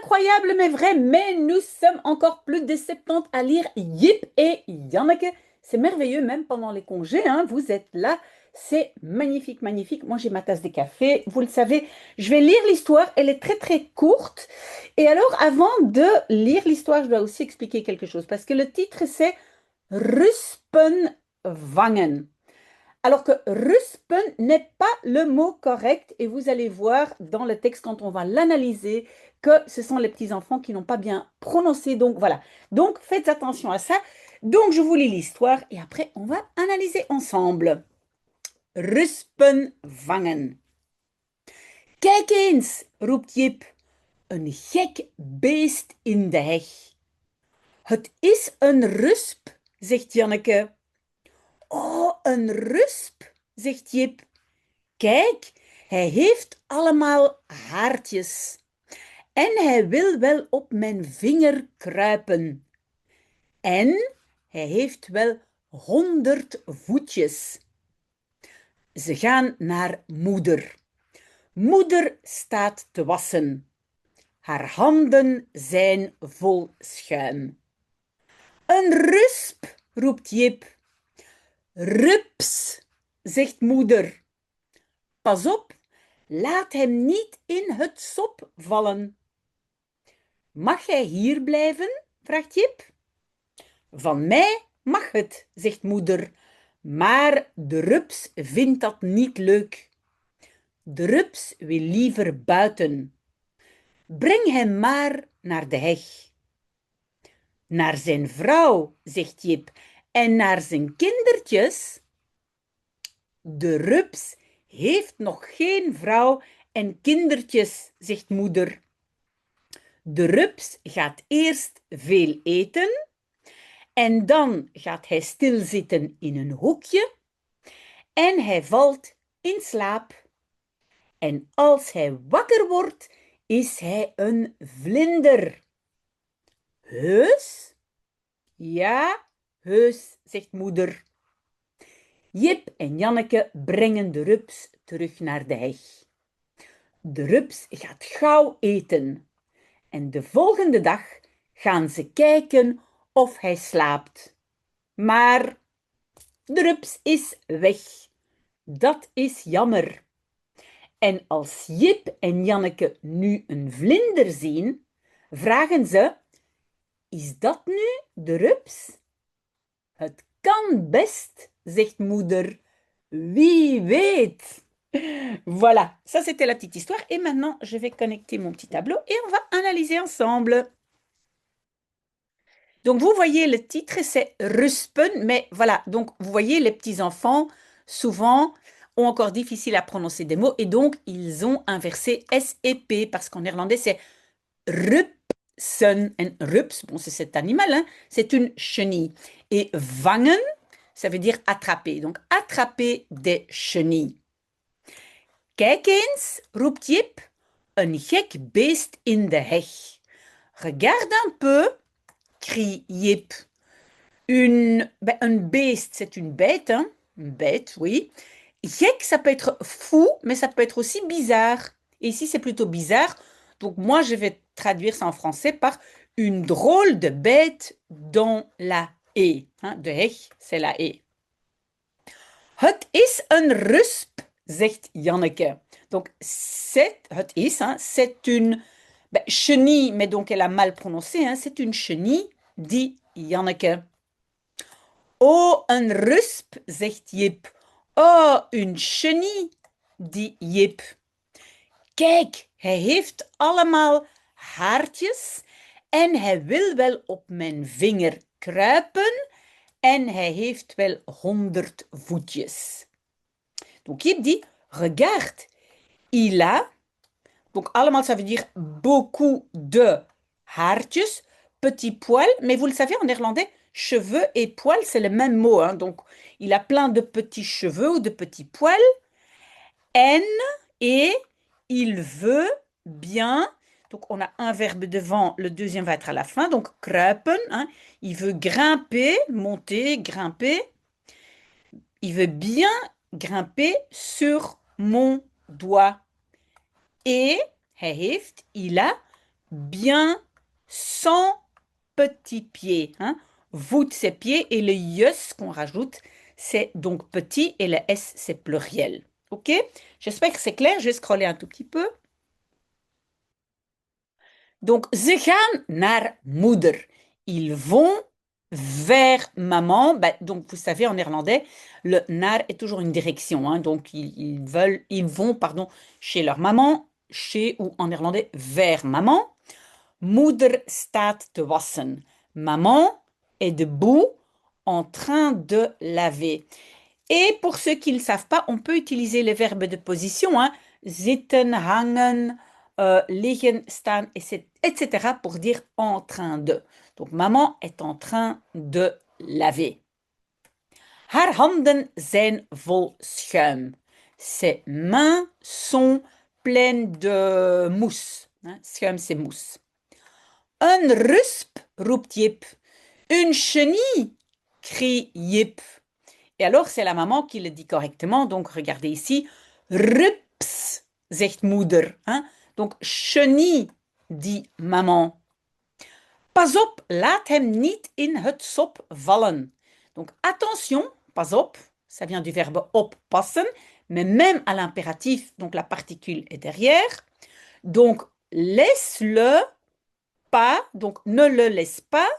Incroyable mais vrai, mais nous sommes encore plus de 70 à lire Yip et Janneke. C'est merveilleux, même pendant les congés, hein, vous êtes là. C'est magnifique, magnifique. Moi, j'ai ma tasse de café. Vous le savez, je vais lire l'histoire. Elle est très, très courte. Et alors, avant de lire l'histoire, je dois aussi expliquer quelque chose. Parce que le titre, c'est Ruspenwangen. Alors que ruspen n'est pas le mot correct et vous allez voir dans le texte quand on va l'analyser que ce sont les petits-enfants qui n'ont pas bien prononcé. Donc voilà. Donc faites attention à ça. Donc je vous lis l'histoire et après on va analyser ensemble. Ruspenwangen. Kijk eens, roept Jip. Een gek beest in de heg. Het is een rusp, zegt Janneke. Oh, een rusp, zegt Jip. Kijk, hij heeft allemaal haartjes. En hij wil wel op mijn vinger kruipen. En hij heeft wel 100 voetjes. Ze gaan naar moeder. Moeder staat te wassen. Haar handen zijn vol schuim. Een rusp, roept Jip. Rups, zegt moeder. Pas op, laat hem niet in het sop vallen. Mag hij hier blijven? Vraagt Jip. Van mij mag het, zegt moeder. Maar de rups vindt dat niet leuk. De rups wil liever buiten. Breng hem maar naar de heg. Naar zijn vrouw, zegt Jip, en naar zijn kindertjes. De rups heeft nog geen vrouw en kindertjes, zegt moeder. De rups gaat eerst veel eten en dan gaat hij stilzitten in een hoekje en hij valt in slaap. En als hij wakker wordt, is hij een vlinder. Heus? Ja, heus, zegt moeder. Jip en Janneke brengen de rups terug naar de heg. De rups gaat gauw eten. En de volgende dag gaan ze kijken of hij slaapt. Maar de rups is weg. Dat is jammer. En als Jip en Janneke nu een vlinder zien, vragen ze: is dat nu de rups? Het kan best, zegt moeder. Wie weet. Voilà, ça c'était la petite histoire. Et maintenant, je vais connecter mon petit tableau et on va analyser ensemble. Donc, vous voyez, le titre, c'est Ruspen, mais voilà, donc vous voyez, les petits-enfants, souvent, ont encore difficile à prononcer des mots et donc, ils ont inversé S et P parce qu'en néerlandais, c'est rupsen. En rups, bon, c'est cet animal, hein, c'est une chenille. Et vangen, ça veut dire attraper. Donc, attraper des chenilles. Kijk eens, roept Jip, een gek beest in de heg. Regarde un peu, crie Jip. Un beest, c'est une bête, hein? Une bête, oui. Gek, ça peut être fou, mais ça peut être aussi bizarre. Et ici, c'est plutôt bizarre. Donc, moi, je vais traduire ça en français par une drôle de bête dans la haie. Hein? De heg, c'est la haie. Het is een rusp, zegt Janneke. Donc, het is, hein, c'est une chenille, mais donc elle a mal prononcé, hein, c'est une chenille, dit Janneke. Oh, een rusp, zegt Jip. Oh, une chenille, dit Jip. Kijk, hij heeft allemaal haartjes en hij wil wel op mijn vinger kruipen en hij heeft wel 100 voetjes. Donc Jip dit, regarde, il a, donc allemaal ça veut dire beaucoup de haartjes, petits poils, mais vous le savez en néerlandais, cheveux et poils, c'est le même mot, hein, donc il a plein de petits cheveux ou de petits poils, et il veut bien, donc on a un verbe devant, le deuxième va être à la fin, donc kruipen, hein, il veut grimper, monter, grimper, il veut bien grimper sur mon doigt. Et il a bien sans petits pieds. Hein. Voûte, c'est pieds et le yus qu'on rajoute, c'est donc petit et le S, c'est pluriel. OK? J'espère que c'est clair. Je vais scroller un tout petit peu. Donc, ze gaan naar moeder. Ils vont vers maman. Ben, donc, vous savez, en néerlandais, le naar est toujours une direction. Hein. Donc, ils vont, pardon, chez leur maman, chez ou en néerlandais vers maman. Moeder staat te wassen. Maman est debout en train de laver. Et pour ceux qui ne le savent pas, on peut utiliser les verbes de position, hein, zitten, hangen, liggen, staan, etc. pour dire en train de. Donc, maman est en train de laver. Haar handen zijn vol schuim. Ses mains sont pleines de mousse. Hein, schuim, c'est mousse. Een rusp, roept Jip. Une chenille, crie Jip. Et alors, c'est la maman qui le dit correctement. Donc, regardez ici. Rups, zegt moeder. Hein? Donc, chenille, dit maman. Pas op, laat hem niet in het sop vallen. Donc, attention, pas op, ça vient du verbe oppassen, mais même à l'impératif, donc la particule est derrière. Donc, laisse-le pas, donc ne le laisse pas.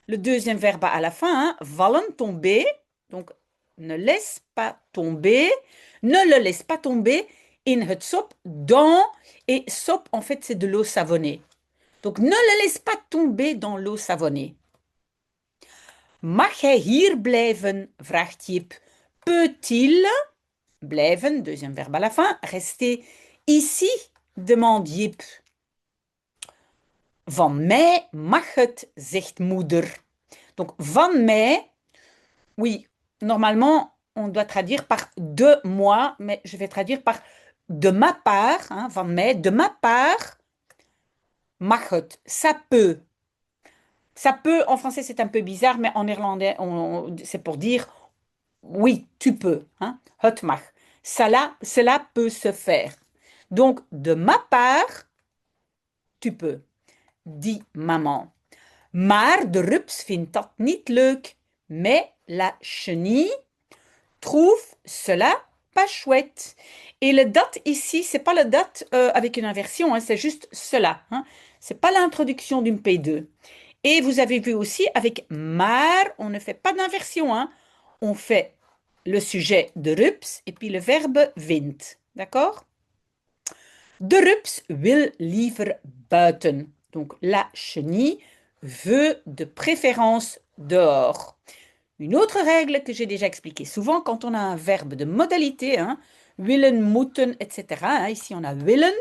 Le deuxième verbe à la fin, hein, vallen, tomber. Donc, ne laisse pas tomber, ne le laisse pas tomber in het sop, dans, et sop, en fait, c'est de l'eau savonnée. Donc, ne le laisse pas tomber dans l'eau savonnée. Mag hij hier blijven, vraagt Jip. Peut-il, blijven, deuxième verbe à la fin, rester ici, demande Jip. Van mij mag het, zegt moeder. Donc, van mij, oui, normalement, on doit traduire par de moi, mais je vais traduire par de ma part, hein, van mij, de ma part, mag het, ça peut. Ça peut, en français, c'est un peu bizarre, mais en néerlandais, c'est pour dire oui, tu peux. Hein, het mag. Cela peut se faire. Donc, de ma part, tu peux, dit maman. Maar de rups vindt dat niet leuk. Mais la chenille trouve cela pas chouette. Et le date ici, c'est pas le date avec une inversion, hein, c'est juste cela. Hein. C'est pas l'introduction d'une P2. Et vous avez vu aussi avec maar, on ne fait pas d'inversion. Hein. On fait le sujet de rups et puis le verbe vindt. D'accord? De rups wil liever buiten. Donc la chenille veut de préférence dehors. Une autre règle que j'ai déjà expliquée souvent, quand on a un verbe de modalité, hein, willen, moeten, etc. Hein, ici, on a willen.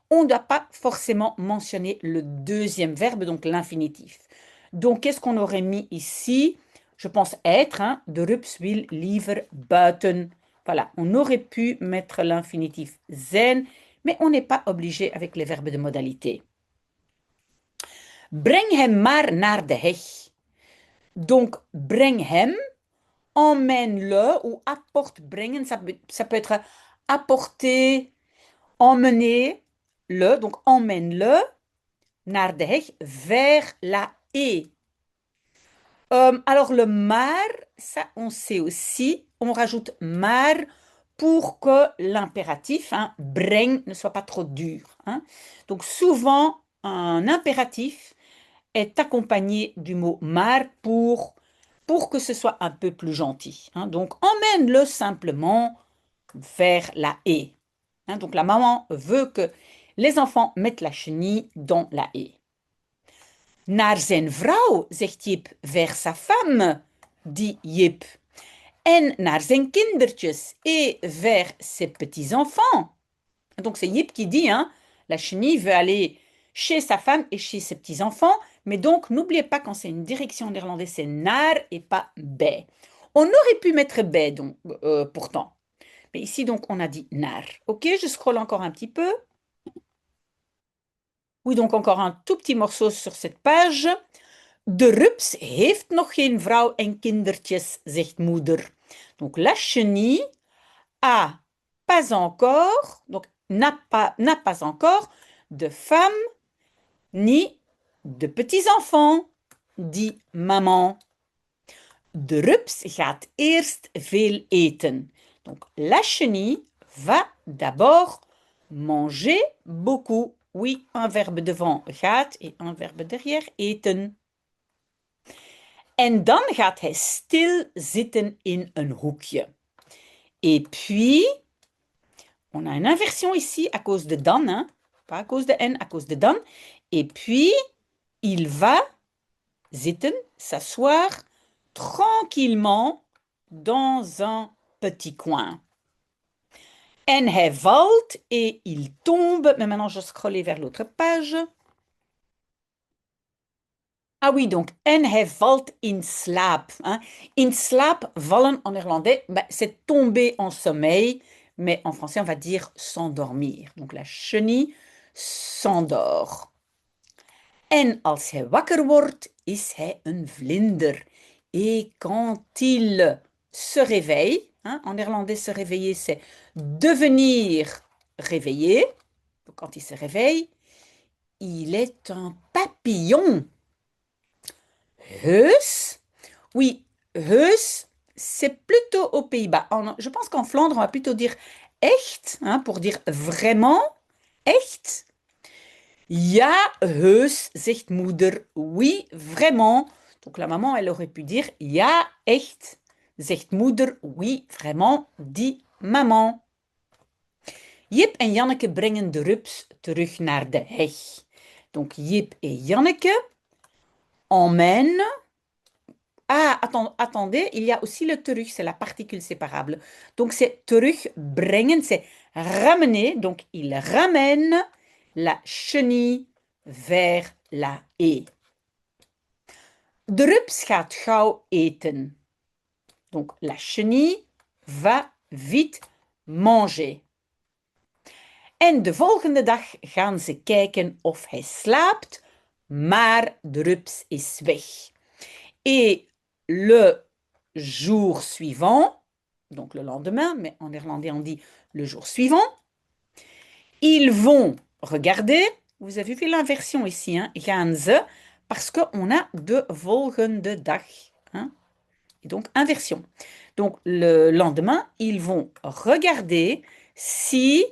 On ne doit pas forcément mentionner le deuxième verbe, donc l'infinitif. Donc, qu'est-ce qu'on aurait mis ici? Je pense être, hein, de rups wil liever buiten. Voilà, on aurait pu mettre l'infinitif zijn, mais on n'est pas obligé avec les verbes de modalité. Breng hem maar naar de heg. Donc, breng hem, emmène-le ou apporte, brengen, ça peut être apporter, emmener, le, donc emmène-le, naar de heg, vers la haie. Alors le maar, ça on sait aussi, on rajoute maar pour que l'impératif, hein, breng, ne soit pas trop dur. Hein. Donc souvent, un impératif est accompagné du mot maar pour que ce soit un peu plus gentil. Hein. Donc, emmène-le simplement vers la haie. Hein. Donc, la maman veut que les enfants mettent la chenille dans la haie. Naar zijn vrouw, zegt Jip, vers sa femme, dit Jip. En naar zijn kindertjes et vers ses petits-enfants. Donc, c'est Jip qui dit, hein, la chenille veut aller chez sa femme et chez ses petits-enfants. Mais donc, n'oubliez pas, quand c'est une direction en néerlandais, c'est naar et pas bij. On aurait pu mettre bij, donc, pourtant. Mais ici, donc, on a dit naar. OK, je scrolle encore un petit peu. Oui, donc encore un tout petit morceau sur cette page. De rups heeft nog geen vrouw en kindertjes, zegt moeder. Donc, la chenille a pas encore, donc n'a pas encore de femme ni de petits-enfants, dit maman. De rups gaat eerst veel eten. Donc, la chenille va d'abord manger beaucoup. Oui, un verbe devant gaat et un verbe derrière eten. En dan gaat hij stil zitten in een hoekje. Et puis, on a une inversion ici à cause de dan, hein? Pas à cause de n, à cause de dan. Et puis, il va zitten, s'asseoir tranquillement dans un petit coin. En hij valt et il tombe. Mais maintenant, je scrolle vers l'autre page. Ah oui, donc en hij valt in slaap. Hein. In slaap, vallen en néerlandais, ben, c'est tomber en sommeil, mais en français, on va dire s'endormir. Donc la chenille s'endort. En als hij wakker wordt, is hij een vlinder. Et quand il se réveille, hein, en néerlandais se réveiller, c'est devenir réveillé. Donc quand il se réveille, il est un papillon. Heus. Oui, heus, c'est plutôt aux Pays-Bas. Je pense qu'en Flandre, on va plutôt dire echt, hein, pour dire vraiment, echt. Ja, heus, zegt moeder. Oui, vraiment. Donc la maman, elle aurait pu dire ja, echt, zegt moeder. Oui, vraiment, dit maman. Jip en Janneke brengen de rups terug naar de heg. Donc Jip et Janneke emmènent. Ah, attendez, il y a aussi le terug, c'est la particule séparable. Donc c'est terug brengen, c'est ramener. Donc il ramène la chenille vers la haie. De rups gaat gauw eten. Donc la chenille va vite manger. En de volgende dag gaan ze kijken of hij slaapt, maar de rups is weg. Et le jour suivant, donc le lendemain, mais en néerlandais on dit le jour suivant, ils vont regarder, vous avez vu l'inversion ici, hein, gaan ze, parce qu'on a de volgende dag. Hein, et donc inversion. Donc le lendemain, ils vont regarder si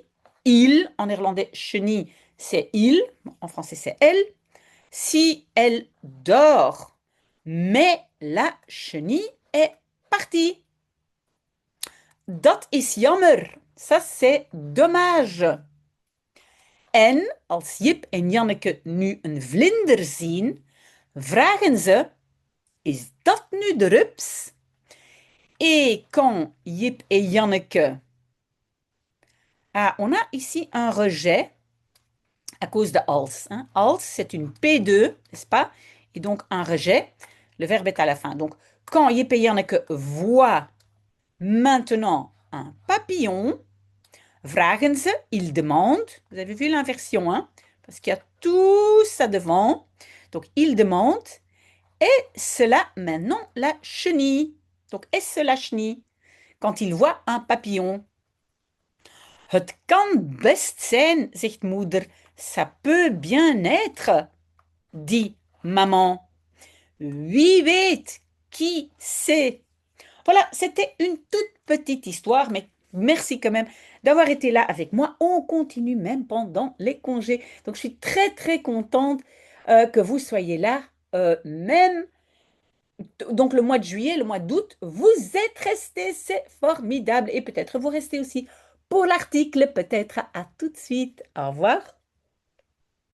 il, en néerlandais chenille, c'est il, en français c'est elle, si elle dort. Mais la chenille est partie. Dat is jammer. Ça, c'est dommage. En als Jip en Janneke nu een vlinder zien, vragen ze, is dat nu de rups? Et quand Jip et Janneke... Ah, on a ici un rejet à cause de als. Hein. Als, c'est une P2, n'est-ce pas? Et donc un rejet, le verbe est à la fin. Donc, quand Jip et Janneke voient maintenant un papillon, vragen ze, ils demandent, vous avez vu l'inversion, hein? Parce qu'il y a tout ça devant. Donc, ils demandent, est-ce là maintenant la chenille? Donc, est-ce la chenille? Quand ils voient un papillon. Het kan best zijn, zegt moeder. Ça peut bien être, dit maman. Wie weet, qui sait? Voilà, c'était une toute petite histoire, mais merci quand même d'avoir été là avec moi. On continue même pendant les congés. Donc, je suis très, très contente que vous soyez là, même donc le mois de juillet, le mois d'août, vous êtes restés, c'est formidable. Et peut-être vous restez aussi pour l'article, peut-être à tout de suite. Au revoir.